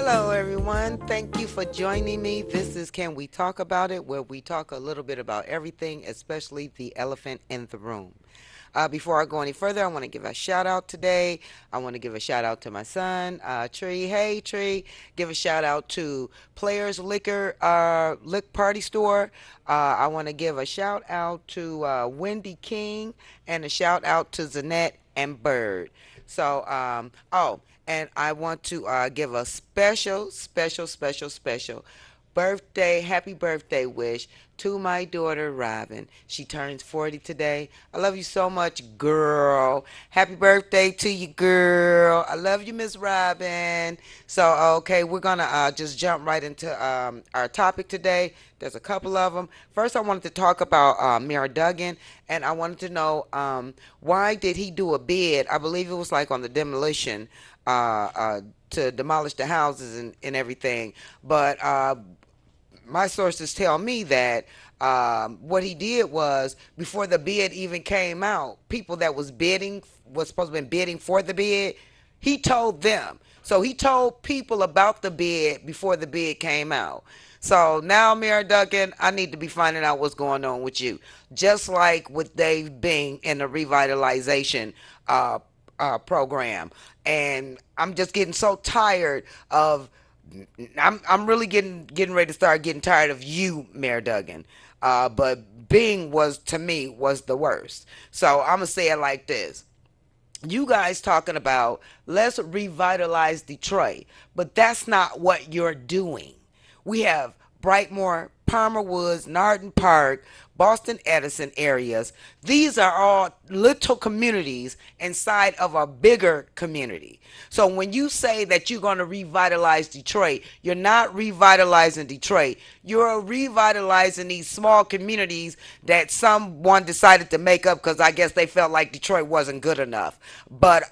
Hello, everyone. Thank you for joining me. This is Can We Talk About It, where we talk a little bit about everything, especially the elephant in the room. Before I go any further, I want to give a shout out today. I want to give a shout out to my son, Tree. Hey, Tree. Give a shout out to Players Liquor, Lick Party Store. I want to give a shout out to Wendy King and a shout out to Zanette and Bird. And I want to give a special happy birthday wish to my daughter Robin. She turns 40 today. I love you so much, girl. Happy birthday to you, girl. I love you, Miss Robin. So, okay, we're gonna just jump right into our topic today. There's a couple of them. First, I wanted to talk about Mayor Duggan, and I wanted to know why did he do a bid? I believe it was like on the demolition to demolish the houses and everything. But my sources tell me that what he did was before the bid even came out, people that was supposed to be bidding for the bid, he told them. So he told people about the bid before the bid came out. So now, Mayor Duncan, I need to be finding out what's going on with you. Just like with Dave Bing in the revitalization program. And I'm just getting so tired of I'm really getting ready to start getting tired of you, Mayor Duggan. But Bing was to me was the worst. So I'm gonna say it like this. You guys talking about let's revitalize Detroit, but that's not what you're doing. We have Brightmoor, Palmer Woods, Narden Park, Boston Edison areas. These are all little communities inside of a bigger community. So when you say that you're going to revitalize Detroit, you're not revitalizing Detroit. You're revitalizing these small communities that someone decided to make up because I guess they felt like Detroit wasn't good enough. But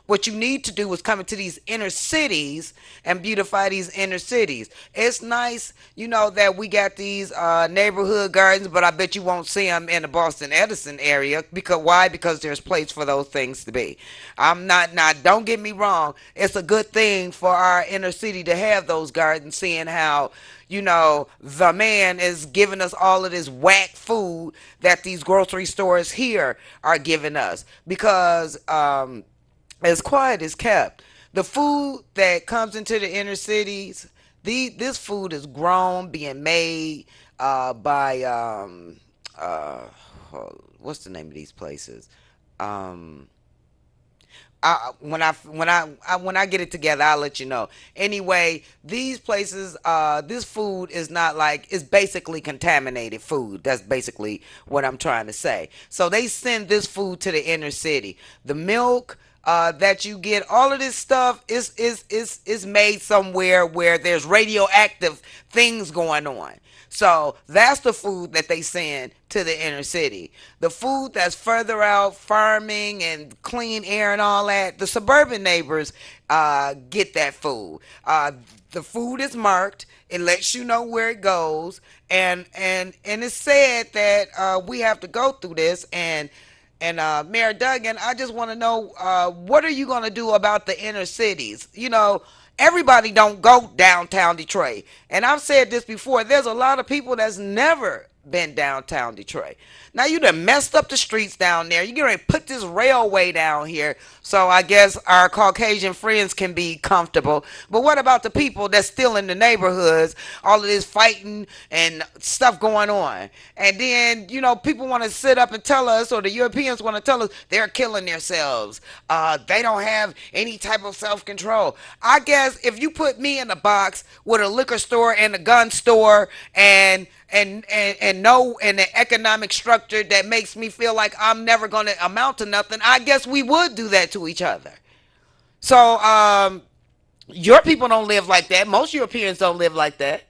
what you need to do is come into these inner cities and beautify these inner cities. It's nice, that we got these neighborhood gardens, but I bet you won't see them in the Boston Edison area. Because why? Because there's place for those things to be. I'm not now. Don't get me wrong. It's a good thing for our inner city to have those gardens, seeing how the man is giving us all of this whack food that these grocery stores here are giving us. Because as quiet as kept, the food that comes into the inner cities, this food is grown, being made by uh, what's the name of these places? Um, when I get it together, I'll let you know. Anyway, these places, this food is not like it's basically contaminated food. That's basically what I'm trying to say. So they send this food to the inner city. The milk that you get, all of this stuff is made somewhere where there's radioactive things going on. So that's the food that they send to the inner city. The food that's further out, farming and clean air and all that, the suburban neighbors get that food. The food is marked. It lets you know where it goes, and it's said that we have to go through this. And Mayor Duggan, I just want to know what are you going to do about the inner cities? Everybody don't go downtown Detroit. And I've said this before. There's a lot of people that's never been downtown Detroit. Now you done messed up the streets down there. You get ready to put this railway down here, so I guess our Caucasian friends can be comfortable. But what about the people that's still in the neighborhoods? All of this fighting and stuff going on, and then people want to sit up and tell us, or the Europeans want to tell us they're killing themselves. They don't have any type of self control. I guess if you put me in a box with a liquor store and a gun store and no and an economic structure that makes me feel like I'm never going to amount to nothing, I guess we would do that to each other. So your people don't live like that. Most Europeans don't live like that.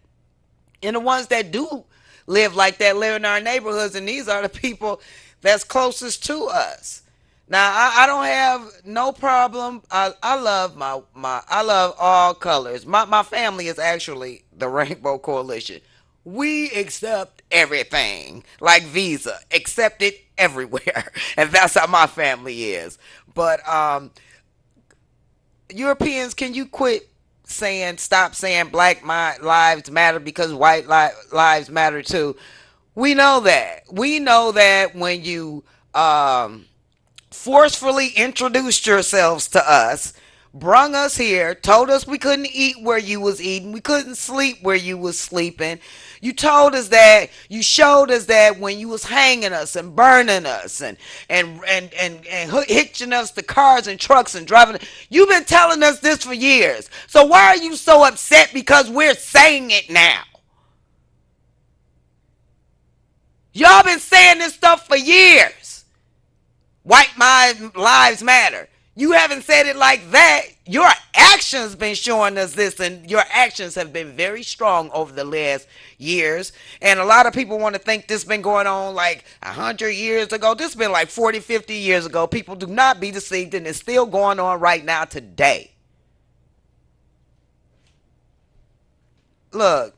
And the ones that do live like that live in our neighborhoods, and these are the people that's closest to us. Now I don't have no problem. I love I love all colors. My family is actually the Rainbow Coalition. We accept everything like Visa, accept it everywhere, and that's how my family is. But Europeans, can you quit saying, stop saying black lives matter because white lives matter too. We know that. We know that when you forcefully introduced yourselves to us, brung us here, told us we couldn't eat where you was eating, we couldn't sleep where you was sleeping. You told us that, you showed us that when you was hanging us and burning us and hitching us to cars and trucks and driving. You've been telling us this for years. So why are you so upset because we're saying it now? Y'all been saying this stuff for years. Lives matter. You haven't said it like that. Your actions been showing us this, and your actions have been very strong over the last years. And a lot of people want to think this been going on like 100 years ago. This been like 40, 50 years ago. People do not be deceived, and it's still going on right now today. Look,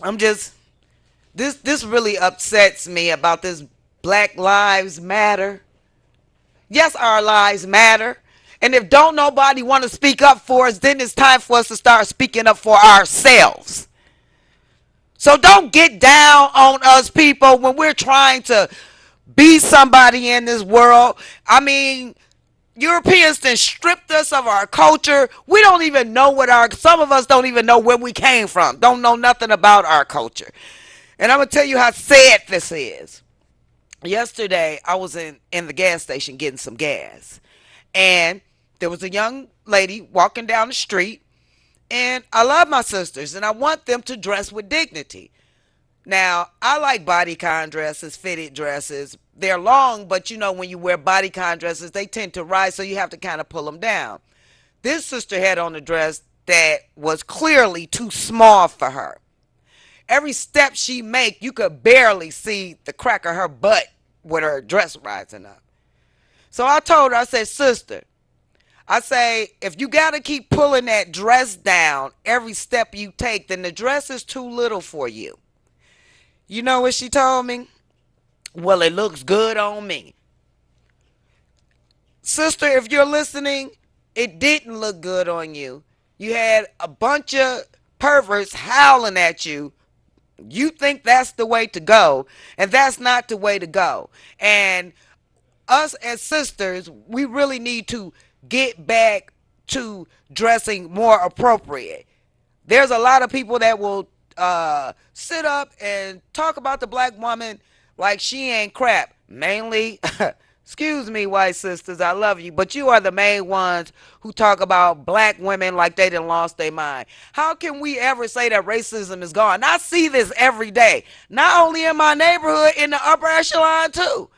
I'm just this really upsets me about this Black Lives Matter. Yes, our lives matter. And if don't nobody want to speak up for us, then it's time for us to start speaking up for ourselves. So don't get down on us people when we're trying to be somebody in this world. I mean, Europeans then stripped us of our culture. We don't even know some of us don't even know where we came from. Don't know nothing about our culture. And I'm going to tell you how sad this is. Yesterday, I was in the gas station getting some gas. And there was a young lady walking down the street. And I love my sisters, and I want them to dress with dignity. Now, I like bodycon dresses, fitted dresses. They're long, but you know when you wear bodycon dresses, they tend to rise, so you have to kind of pull them down. This sister had on a dress that was clearly too small for her. Every step she make, you could barely see the crack of her butt with her dress rising up. So I told her, I said, sister, I say, if you got to keep pulling that dress down every step you take, then the dress is too little for you. You know what she told me? Well, it looks good on me. Sister, if you're listening, it didn't look good on you. You had a bunch of perverts howling at you. You think that's the way to go, and that's not the way to go. And us as sisters, we really need to get back to dressing more appropriate. There's a lot of people that will sit up and talk about the black woman like she ain't crap. Mainly, excuse me, white sisters, I love you, but you are the main ones who talk about black women like they done lost their mind. How can we ever say that racism is gone? I see this every day, not only in my neighborhood, in the upper echelon too.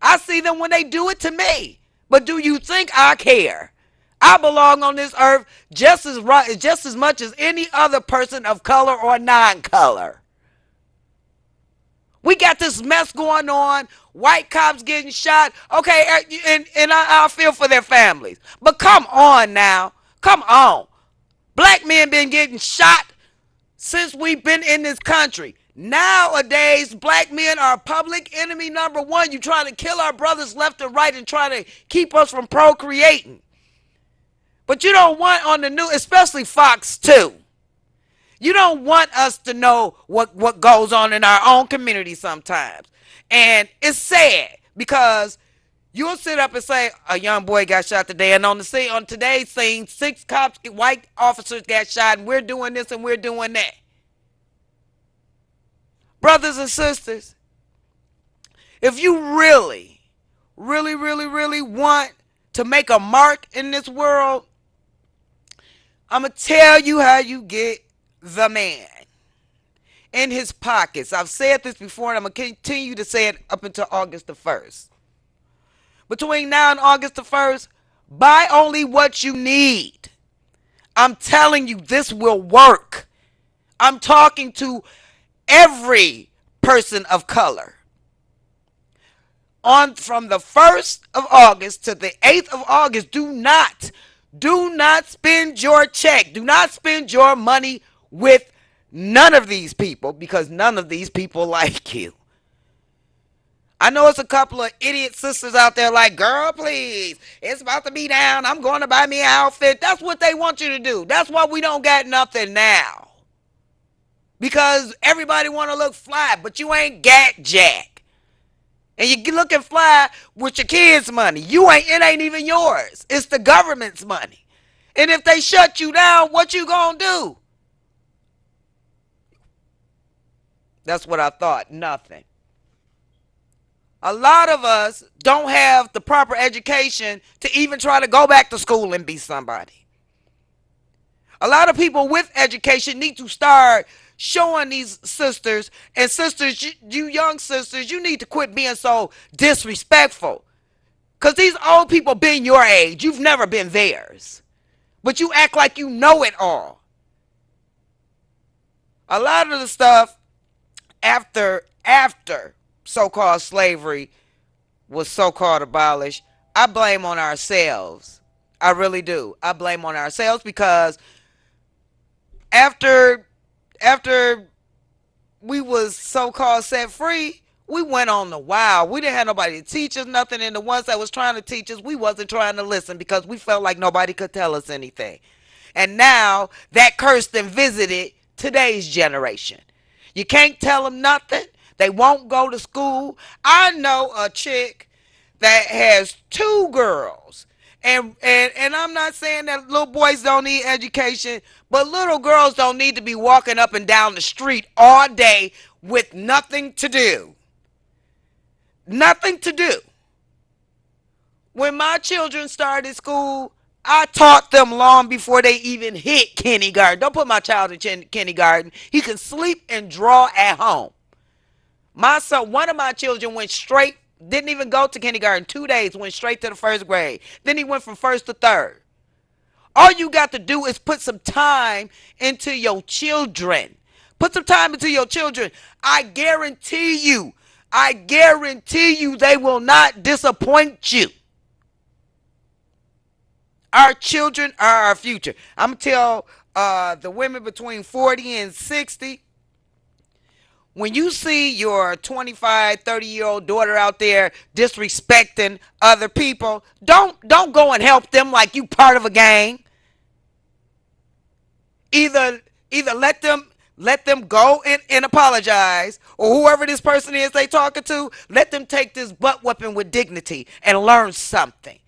I see them when they do it to me. But do you think I care? I belong on this earth just as much as any other person of color or non-color. We got this mess going on. White cops getting shot. Okay, and I feel for their families. But come on now. Come on. Black men been getting shot since we've been in this country. Nowadays, black men are public enemy number one. You trying to kill our brothers left and right and trying to keep us from procreating. But you don't want on the news, especially Fox 2. You don't want us to know what goes on in our own community sometimes. And it's sad because you'll sit up and say, a young boy got shot today. And on today's scene, 6 cops, white officers got shot, and we're doing this and we're doing that. Brothers and sisters, if you really, really, really, really want to make a mark in this world, I'm going to tell you how you get the man in his pockets. I've said this before, and I'm going to continue to say it up until August the 1st. Between now and August the 1st, buy only what you need. I'm telling you, this will work. I'm talking to every person of color. From the 1st of August to the 8th of August, do not spend your check. Do not spend your money with none of these people because none of these people like you. I know it's a couple of idiot sisters out there like, girl, please, it's about to be down. I'm going to buy me an outfit. That's what they want you to do. That's why we don't got nothing now. Because everybody want to look fly, but you ain't got jack. And you looking fly with your kids' money. It ain't even yours. It's the government's money. And if they shut you down, what you gonna do? That's what I thought. Nothing. A lot of us don't have the proper education to even try to go back to school and be somebody. A lot of people with education need to start showing these sisters, and sisters, you young sisters, you need to quit being so disrespectful. Because these old people been your age. You've never been theirs. But you act like you know it all. A lot of the stuff after so-called slavery was so-called abolished, I blame on ourselves. I really do. I blame on ourselves because after after we was so-called set free, we went on the wild. We didn't have nobody to teach us nothing, and the ones that was trying to teach us, we wasn't trying to listen because we felt like nobody could tell us anything. And now that curse then visited today's generation. You can't tell them nothing. They won't go to school. I know a chick that has two girls. And I'm not saying that little boys don't need education, but little girls don't need to be walking up and down the street all day with nothing to do. Nothing to do. When my children started school, I taught them long before they even hit kindergarten. Don't put my child in kindergarten. He can sleep and draw at home. My son, one of my children went straight, didn't even go to kindergarten, 2 days, went straight to the first grade. Then he went from first to third. All you got to do is put some time into your children. Put some time into your children. I guarantee you they will not disappoint you. Our children are our future. I'm going to tell the women between 40 and 60, when you see your 25, 30-year-old daughter out there disrespecting other people, don't go and help them like you part of a gang. Either let them go and apologize, or whoever this person is they talking to, let them take this butt whipping with dignity and learn something.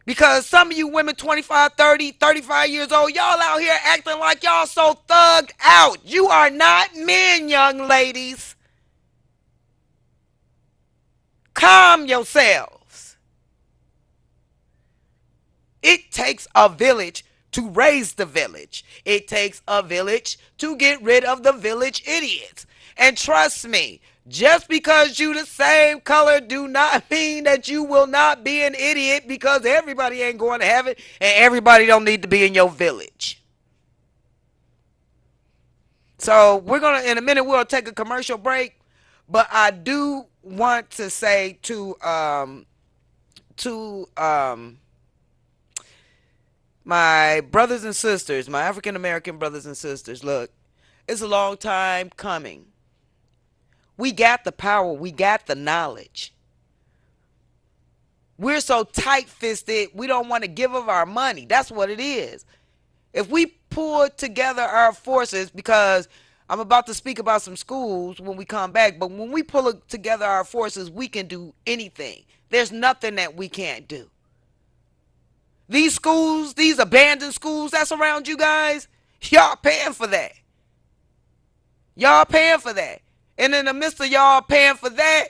Because some of you women 25, 30, 35 years old, y'all out here acting like y'all so thugged out. You are not men, young ladies. Calm yourselves. It takes a village to raise the village. It takes a village to get rid of the village idiots. And trust me, just because you the same color do not mean that you will not be an idiot, because everybody ain't going to have it and everybody don't need to be in your village. So we're going to, in a minute, we'll take a commercial break. But I do want to say to my brothers and sisters, my African American brothers and sisters, look, it's a long time coming. We got the power. We got the knowledge. We're so tight-fisted, we don't want to give up our money. That's what it is. If we pull together our forces, because I'm about to speak about some schools when we come back, but when we pull together our forces, we can do anything. There's nothing that we can't do. These schools, these abandoned schools that's around you guys, y'all paying for that. Y'all paying for that. And in the midst of y'all paying for that,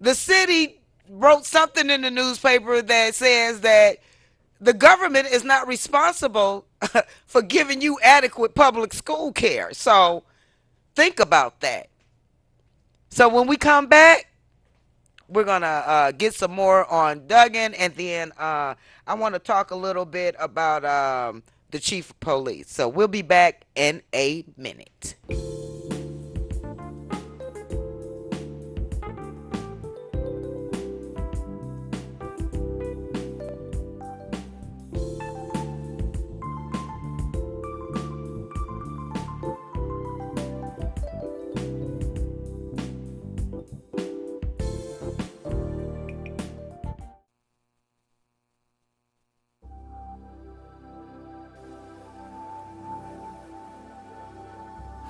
the city wrote something in the newspaper that says that the government is not responsible for giving you adequate public school care. So think about that. So when we come back, we're going to get some more on Duggan, and then I want to talk a little bit about the chief of police. So we'll be back in a minute.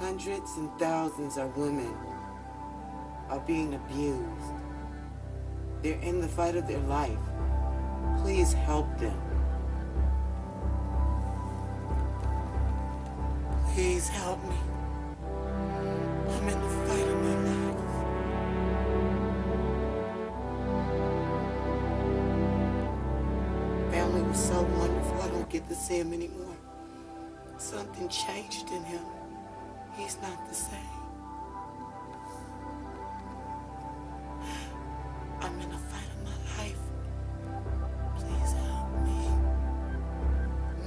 Hundreds and thousands of women are being abused. They're in the fight of their life. Please help them. Please help me. I'm in the fight of my life. Family was so wonderful. I don't get to see him anymore. Something changed in him. He's not the same. I'm in the fight of my life. Please help me.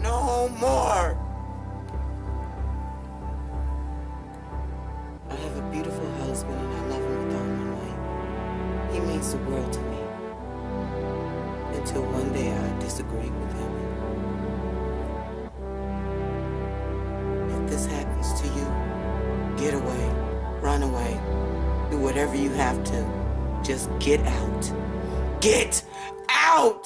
No more. I have a beautiful husband and I love him with all my might. He means the world to me. Until one day I disagree with him. If this happens to you, get away, run away, do whatever you have to. Just get out. Get out!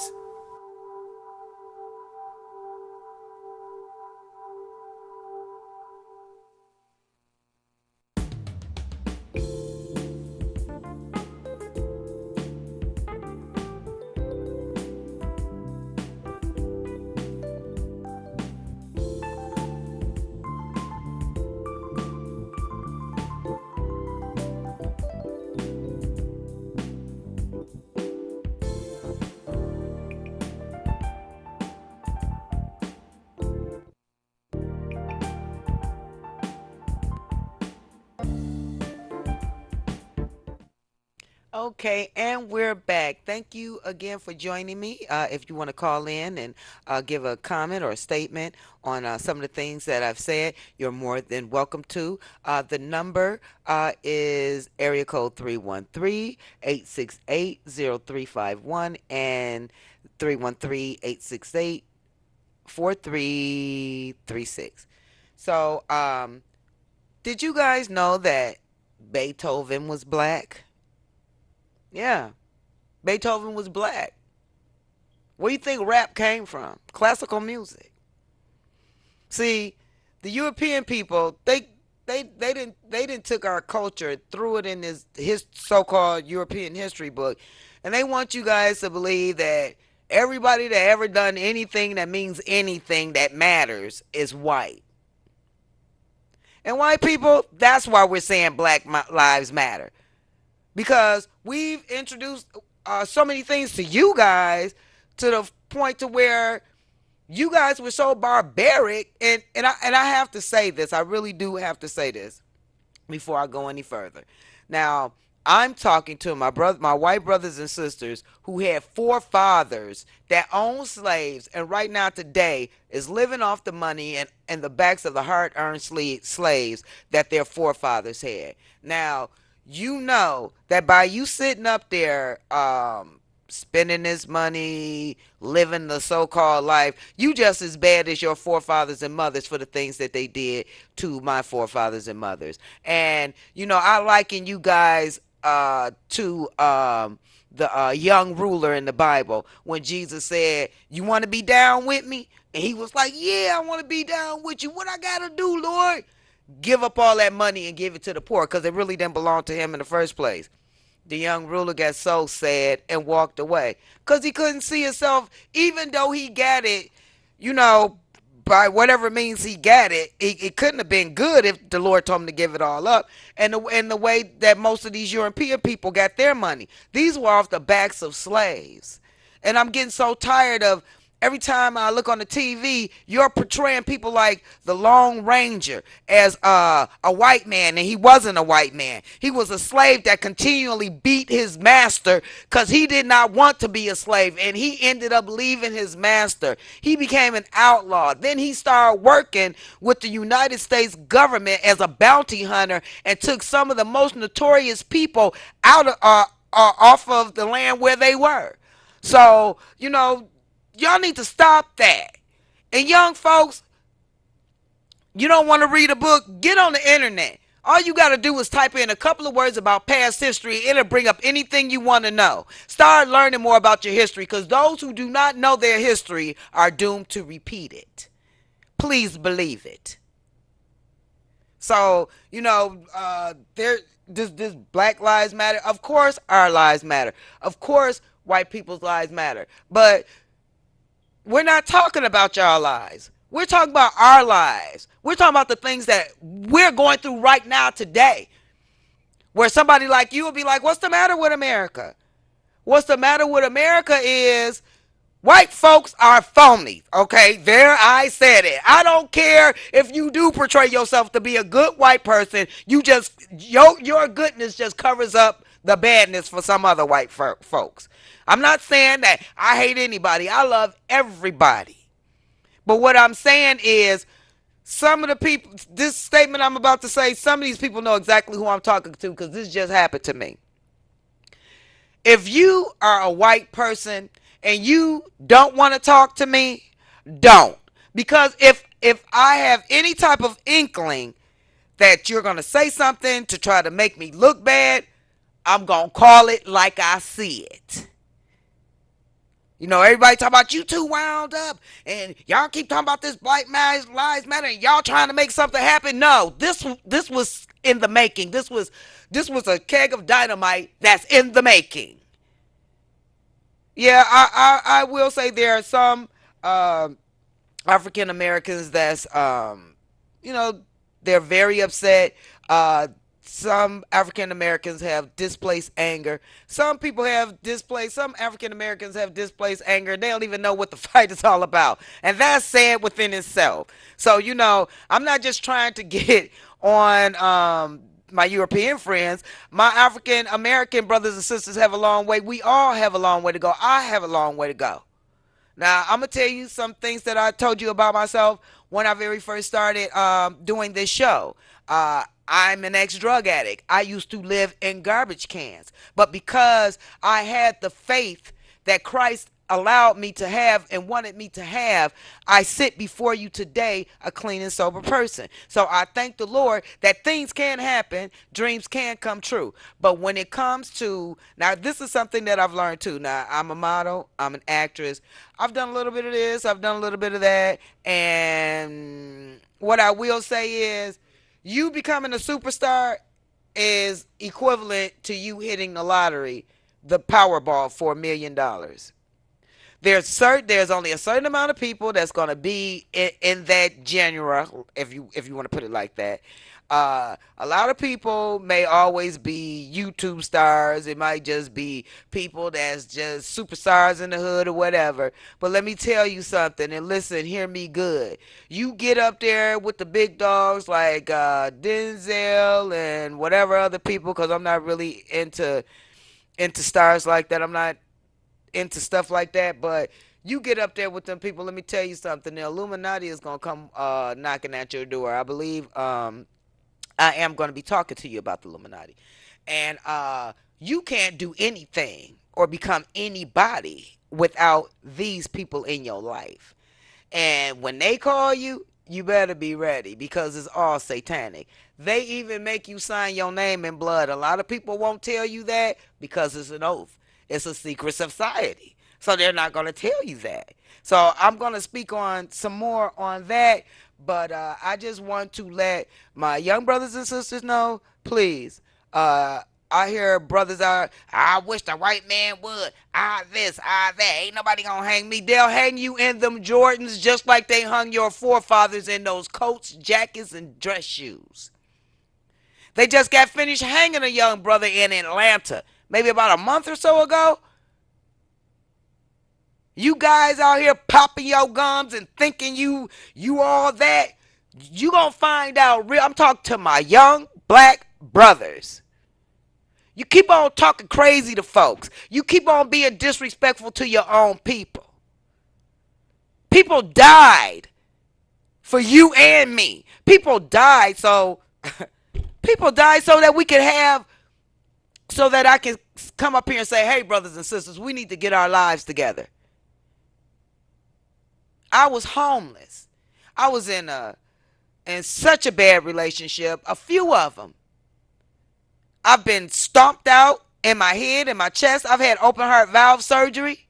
Okay, and we're back. Thank you again for joining me. If you want to call in and give a comment or a statement on some of the things that I've said, you're more than welcome to. The number is area code 313-868-0351 and 313-868-4336. So, did you guys know that Beethoven was black? Yeah, Beethoven was black. Where do you think rap came from? Classical music. See, the European people, they didn't took our culture, threw it in this his so-called European history book, and they want you guys to believe that everybody that ever done anything that means anything that matters is white. And white people, that's why we're saying Black Lives Matter, because we've introduced so many things to you guys to the point to where you guys were so barbaric, and I have to say this, I really do have to say this before I go any further. Now, I'm talking to my white brothers and sisters who had forefathers that owned slaves, and right now today is living off the money and the backs of the hard-earned slaves that their forefathers had. Now, you know that by you sitting up there, spending this money, living the so-called life, you just as bad as your forefathers and mothers for the things that they did to my forefathers and mothers. And I liken you guys to the young ruler in the Bible when Jesus said, "You want to be down with me?" And he was like, "Yeah, I want to be down with you. What I gotta do, Lord?" Give up all that money and give it to the poor, because it really didn't belong to him in the first place. The young ruler got so sad and walked away because he couldn't see himself, even though he got it, you know, by whatever means he got it. It couldn't have been good if the Lord told him to give it all up. And the way that most of these European people got their money, these were off the backs of slaves. And I'm getting so tired of every time I look on the TV, you're portraying people like the Lone Ranger as a white man, and he wasn't a white man. He was a slave that continually beat his master because he did not want to be a slave, and he ended up leaving his master. He became an outlaw. Then he started working with the United States government as a bounty hunter and took some of the most notorious people out of off of the land where they were. So, y'all need to stop that. And young folks, you don't want to read a book? Get on the internet. All you got to do is type in a couple of words about past history. It'll bring up anything you want to know. Start learning more about your history, because those who do not know their history are doomed to repeat it. Please believe it. So, there this Black Lives Matter. Of course, our lives matter. Of course, white people's lives matter. But we're not talking about y'all lives. We're talking about our lives. We're talking about the things that we're going through right now today. Where somebody like you will be like, "What's the matter with America?" What's the matter with America is white folks are phony. Okay, there I said it. I don't care if you do portray yourself to be a good white person. You just your goodness just covers up the badness for some other white folks. I'm not saying that I hate anybody. I love everybody. But what I'm saying is some of the people, this statement I'm about to say, some of these people know exactly who I'm talking to because this just happened to me. If you are a white person and you don't want to talk to me, don't. Because if I have any type of inkling that you're going to say something to try to make me look bad, I'm going to call it like I see it. Everybody talk about you too wound up, and y'all keep talking about this Black Lives Matter, and y'all trying to make something happen. No, this was in the making. This was a keg of dynamite that's in the making. Yeah, I will say there are some African Americans that's you know they're very upset. Some African Americans have displaced anger. Some African Americans have displaced anger. They don't even know what the fight is all about. And that's sad within itself. So, I'm not just trying to get on my European friends. My African American brothers and sisters have a long way. We all have a long way to go. I have a long way to go. Now, I'm going to tell you some things that I told you about myself when I very first started doing this show. I'm an ex-drug addict. I used to live in garbage cans. But because I had the faith that Christ allowed me to have and wanted me to have, I sit before you today a clean and sober person. So I thank the Lord that things can happen, dreams can come true. But when it comes to, now this is something that I've learned too. Now I'm a model, I'm an actress. I've done a little bit of this, I've done a little bit of that. And what I will say is, you becoming a superstar is equivalent to you hitting the lottery, the Powerball for $1 million. There's only a certain amount of people that's going to be in that genre, if you want to put it like that. A lot of people may always be YouTube stars. It might just be people that's just superstars in the hood or whatever. But let me tell you something, and listen, hear me good. You get up there with the big dogs like Denzel and whatever other people, because I'm not really into stars like that. I'm not into stuff like that, but you get up there with them people, let me tell you something. The Illuminati is gonna come knocking at your door. I believe I am gonna be talking to you about the Illuminati. And you can't do anything or become anybody without these people in your life. And when they call you, you better be ready because it's all satanic. They even make you sign your name in blood. A lot of people won't tell you that because it's an oath. It's a secret society. So they're not going to tell you that. So I'm going to speak on some more on that. But I just want to let my young brothers and sisters know, please. I hear brothers are, I wish the white man would. This, that. Ain't nobody gonna hang me. They'll hang you in them Jordans just like they hung your forefathers in those coats, jackets, and dress shoes. They just got finished hanging a young brother in Atlanta, maybe about a month or so ago. You guys out here popping your gums and thinking you all that. You gonna find out real. I'm talking to my young black brothers. You keep on talking crazy to folks. You keep on being disrespectful to your own people. People died for you and me. People died so people died so that we could have, so that I can come up here and say, "Hey brothers and sisters, we need to get our lives together." I was homeless. I was in such a bad relationship, a few of them. I've been stomped out in my head, in my chest. I've had open heart valve surgery.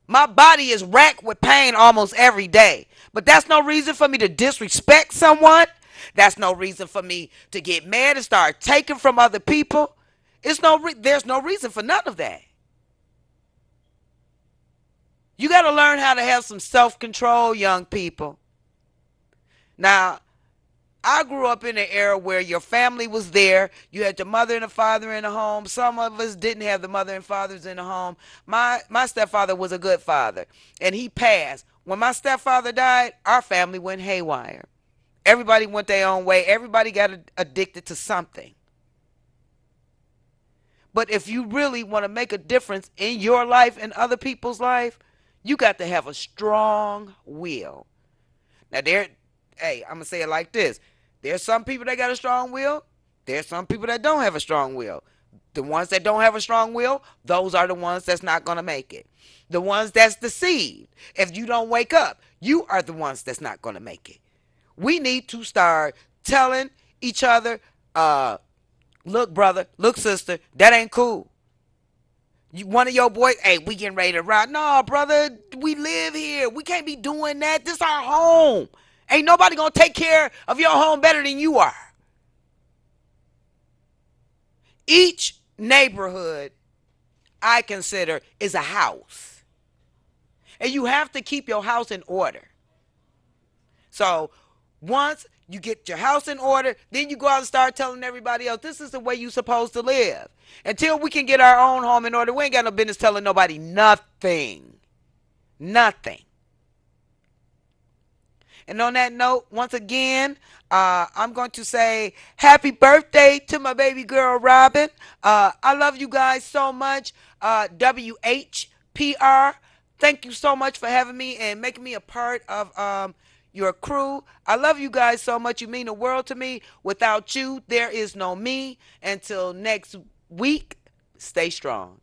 My body is racked with pain almost every day. But that's no reason for me to disrespect someone. That's no reason for me to get mad and start taking from other people. There's no reason for none of that. You got to learn how to have some self-control, young people. Now, I grew up in an era where your family was there. You had your mother and a father in the home. Some of us didn't have the mother and fathers in the home. My stepfather was a good father, and he passed. When my stepfather died, our family went haywire. Everybody went their own way. Everybody got addicted to something. But if you really want to make a difference in your life and other people's life, you got to have a strong will. Now hey, I'm gonna say it like this. There's some people that got a strong will. There's some people that don't have a strong will. The ones that don't have a strong will, those are the ones that's not gonna make it. The ones that's deceived. If you don't wake up, you are the ones that's not gonna make it. We need to start telling each other, look, brother, look, sister, that ain't cool. One of your boys, hey, we getting ready to ride. No, brother, we live here. We can't be doing that. This our home. Ain't nobody gonna take care of your home better than you are. Each neighborhood, I consider, is a house. And you have to keep your house in order. So once you get your house in order, then you go out and start telling everybody else, this is the way you're supposed to live. Until we can get our own home in order, we ain't got no business telling nobody nothing. Nothing. And on that note, once again, I'm going to say happy birthday to my baby girl, Robin. I love you guys so much. WHPR, thank you so much for having me and making me a part of your crew. I love you guys so much. You mean the world to me. Without you, there is no me. Until next week, stay strong.